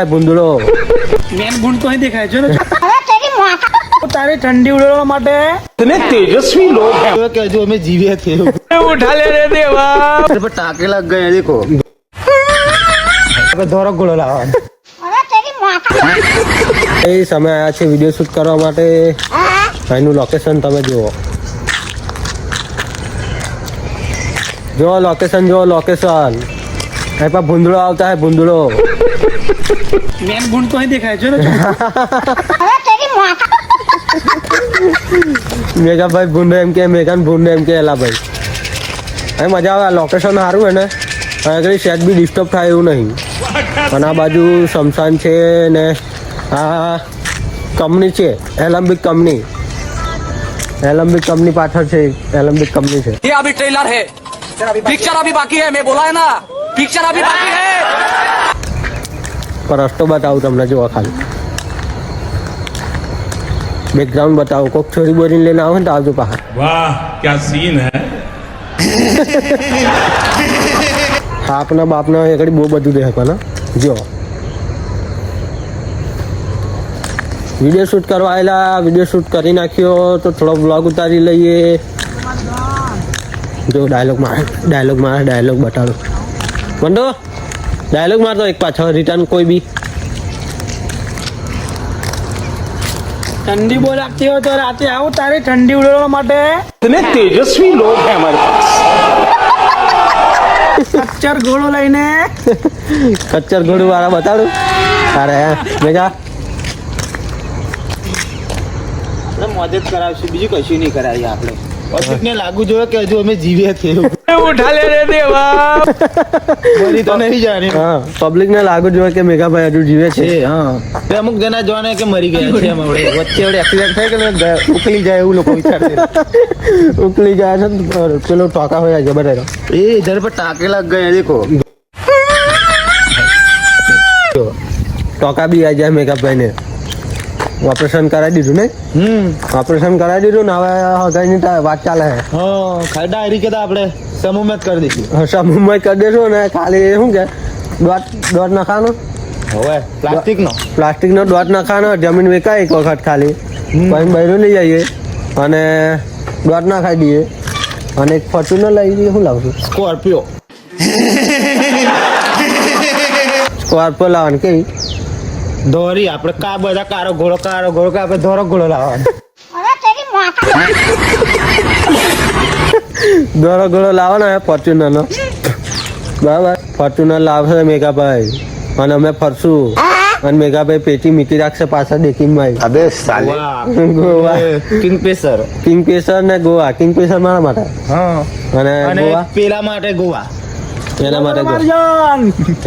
ભૂંદડો main ગુણ તો અહીં દેખાય છે ને તારી ઠંડી ઉડાડવા માટે इतने तेजस्वी लोग हैं કે હજુ અમે જીવ્યા थे ઉઠા લે રે દેવા पर टाके लग गए देखो ધોરક ગોળો લાવવાનો એ સમય આયા છે વિડીયો શૂટ કરવા માટે અહીંનું લોકેશન તમે જુઓ લોકેશન અહીં પર ભૂંદડો આવતા હે ભૂંદડો મેન ગુણ તો અહીં દેખાય છે ને મેઘાભાઈ ભૂંડો એમ કે મેઘાન ભૂંડો એમ કે એલા ભાઈ અહીં મજા આવે લોકેશન સારું હે ને આગળ સેટ બી ડિસ્ટર્બ થાય એવું નહીં અને આ બાજુ શમશાન છે ને આ કંપની છે એલમ્બિક કંપની પાછળ છે એલમ્બિક કંપની છે ये अभी ट्रेलर है पिक्चर अभी बाकी है मैं बोला है ना पिक्चर अभी बाकी है पर रस्तो बताऊँ તમને જોવા ખાલી બેકગ્રાઉન્ડ બતાવો કોક છોરી બોરીને લઈને આવો ને તો આવજો પાછા वाह क्या सीन है આપના બાપના એકડી બહુ બધું દેખાય જો વિડીયો શૂટ કરવા આવેલા વિડીયો શૂટ કરી નાખ્યો તો થોડો બ્લોગ ઉતારી લઈએ જો ડાયલોગ બતાડો બંધો ડાયલોગ મારતો એક પાછો રિટર્ન કોઈ બી ઠંડી બહુ લાગતી હોય તો રાતે આવું તારી ઠંડી ઉડાડવા માટે इतने तेजस्वी लोग हैं हमारे पास કચ્ચર ઘોડો લઈને કચ્ચર ઘોડું વાળા બતાડું અરે મેગા મદદ કરાવશું બીજું કશું નહીં કરાવીએ આપણે પબ્લિકને લાગુ જોઈએ કે હજુ અમે જીવ્યા છે ઉઠા લે રે દેવા મરી તો નહીં જાણે હા પબ્લિકને લાગુ જોઈએ કે મેઘાભાઈ હજુ જીવે છે હા તે અમુક જણા જોવાને કે મરી ગયા છે એમ આપણે વચ્ચે એક્સિડન્ટ થાય કે ઉકલી જાય એવું લોકો વિચારશે ઉકલી જાય છે ને પેલો ટોકા હોય છે બધા એ ઇધર પર टाके लग गए देखो ટોકા બી આવી જાય મેઘાભાઈને ઓપરેશન કરાવી દીધું ને ઓપરેશન કરાવી દીધું ને હવે હગાઈની વાત ચાલે છે હા ખાલી ડાયરી કે આપણે સમૂહ કરી દઈશું સમૂહમાં કરી દેશો ને ખાલી શું કે દોટ નાખવાનો હવે પ્લાસ્ટિકનો દોટ નાખવાનો જમીન વેચાય એક વખત ખાલી પછી બૈરું લઈ જઈએ અને દોટ નાખાઈ દઈએ અને એક ફોર્ચ્યુનર લઈ જઈએ શું લાવશું સ્કોર્પિયો લાવવાનું કેવી દોરી આપણે કા બધા કારો ઘોડો કે આપણે ધોરો ઘોડો લાવવાનો દોરો ઘોડો લાવવાનો હે ફોર્ચ્યુનરનો બરાબર ફોર્ચ્યુનર લાવશે મેઘાભાઈ અને અમે ફરશું અને મેઘાભાઈ પેટી મીકી રાખશે પાછા દેખીમાં અબે સાલે ગોવા કિંગફિશર ને ગોવા કિંગફિશર મારા માટે હા અને અને ગોવા પેલા માટે ગોવા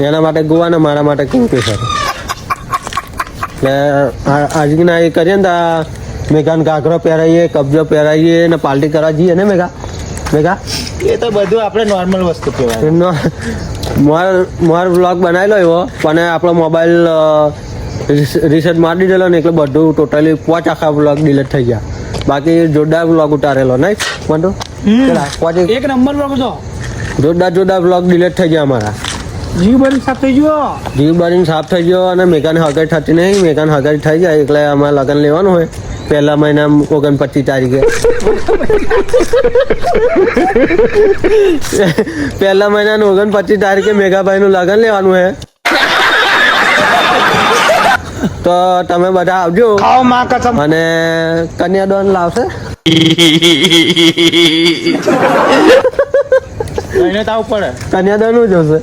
એના માટે ગોવા ને મારા માટે કિંગફિશર એટલે આજના એ કરીએ ને મેઘાને ઘાઘરો પહેરાવીએ કબજો પહેરાવીએ ને પાર્ટી કરવા જઈએ ને મેઘા એ તો બધું આપણે નોર્મલ વસ્તુ કહેવાય મારો બ્લોગ બનાવેલો એવો પણ આપણો મોબાઈલ રિસેટ મારી દીધેલો ને એટલે બધું ટોટલી 5 આખા બ્લોગ ડિલીટ થઈ ગયા બાકી જોરદાર બ્લોગ ઉતારેલો નહીં મંટુ એક નંબર બ્લોગ હતો જોરદાર બ્લોગ ડિલીટ થઈ ગયા અમારા જીવ બની સાફ થઈ ગયો અને મેઘાને હગાઈ થતી નહીં મેઘાને હગાઈ થઈ જાય એટલે અમારે લગ્ન લેવાનું હોય પહેલા મહિના 29 તારીખે પહેલા મહિનાનું 29 તારીખે મેઘાભાઈનું લગ્ન લેવાનું હોય તો તમે બધા આવજો અને કન્યાદાન લાવશે કન્યાદાન જોશે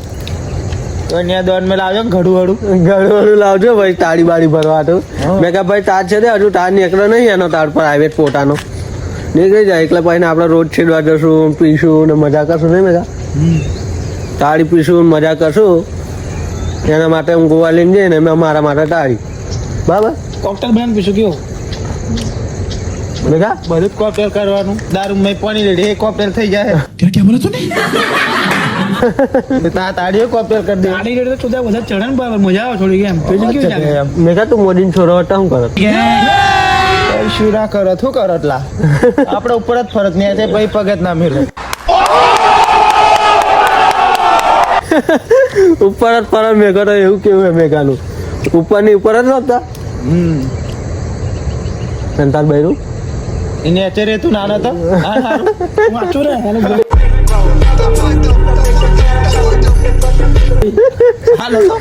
કન્યાદાન મેં લાવજો ઘડું લાવજો ભાઈ તાળી બાળી ભરવા તો મેં કહા ભાઈ તાર છે હજુ તાર નીકળ્યો નહીં એનો તાર પ્રાઇવેટ પોતાનો નીકળી જાય એટલે પછી આપણે રોડ છેડવા જશું પીશું ને મજા કરશું નહીં મેં તાળી પીશું મજા કરશું એના માટે હું ગોવા લઈને જઈને મેં મારા માટે તાળી બરાબર કોકટેલ બનાવીને પીશું કેવું મેઘા બધું કોકટેલ કરવાનું દારૂ મેં પાણી રેડી એ કોકટેલ થઈ જાય તાળીઓ કોકટેલ કરી દે ગાડી રેડી તો બધા ચડે ને બરાબર મજા આવે થોડી એમ કેવું ચાલે મેઘા તું મોદીને છોરો હતા શું કરો શું ના કરો શું કરો એટલા આપણે ઉપર જ ફરક નહીં આવે ભાઈ પગત ના મેળવે ઉપર જ ફરક મેઘા તો એવું કેવું હે મેઘાનું ઉપરની ઉપર જ નહોતા અને તાર બૈરું એને અત્યારે તું નાનો તો વાંચો રે એને હાલો તો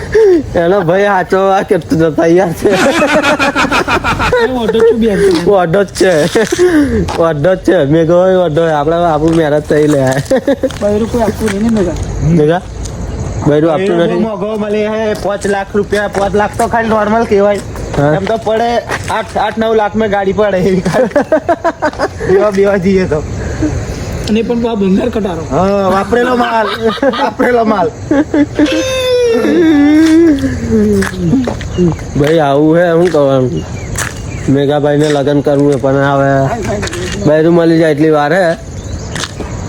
એનો ભાઈ સાચો આ કેટલું તો તૈયાર છે ઓઢો છું બેન ઓઢો જ છે મેં કહ્યું ઓઢો આપણે આપણું મેરેજ થઈ લે બૈરું કોઈ આપવું નહીં ને મેગા દેખા બૈરું આપતું બહુ નથી મોંઘો મળે હે 5 લાખ રૂપિયા 5 લાખ તો ખાલી નોર્મલ કહેવાય હા. એમ તો પડે 8-9 લાખ માં ગાડી પડે એવી બેવા જઈએ તો અને પણ આ ભંગાર કટારો હા વાપરેલો માલ ભાઈ આવું હે શું કરવાનું મેઘાભાઈને લગ્ન કરવું હે પણ હવે બૈરું મળી જાય એટલી વાર હે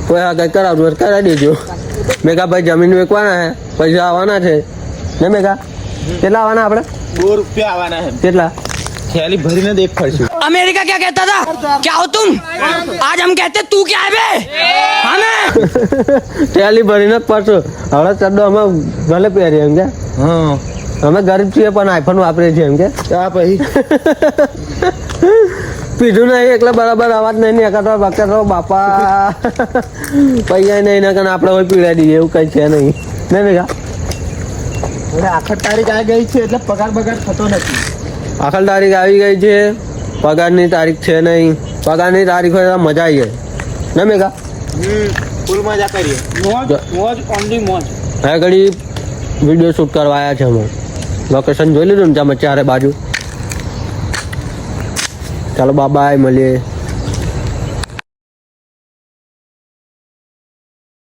કોઈ હા કંઈ કરાવવું હોય તો કરાવી દેજો મેઘાભાઈ જમીન વેચવાના હે પૈસા આવવાના છે ને મેઘા કેટલા આવવાના આપણે 2 રૂપિયા આવવાના હે કેટલા થેલી ભરીને દેખ ફરશું अमेरिका क्या कहता था क्या हो तुम आज हम कहते तू क्या है बे हमें થેલી ભરીને જ પડશું હવે ચડ્ડો અમે ભલે પહેરીએ એમ કે હા અમે ગરીબ છીએ પણ આઈફોન વાપરીએ છીએ એમ કે આ પછી પીધું નહીં એટલે બરાબર અવાજ નહીં નીકળતો બકતો બાપા પૈસા નહીં ના કારણ આપણે હોય પીડાઈ દઈએ એવું કઈ છે નહીં નહીં મેઘા હવે આખર તારીખ આવી ગઈ છે એટલે પગાર બગાર થતો નથી આખર તારીખ આવી ગઈ છે પગારની તારીખ છે નહીં પગારની તારીખ હોય તો મજા આવી જાય ને મેઘા ફૂલ મજા કરીએ મોજ મોજ ઓનલી મોજ હવે ઘડી વિડીયો શૂટ કરવા આવ્યા છે અમે લોકેશન જોઈ લીધું ને તમે ચારે બાજુ ચાલો બાય મળીએ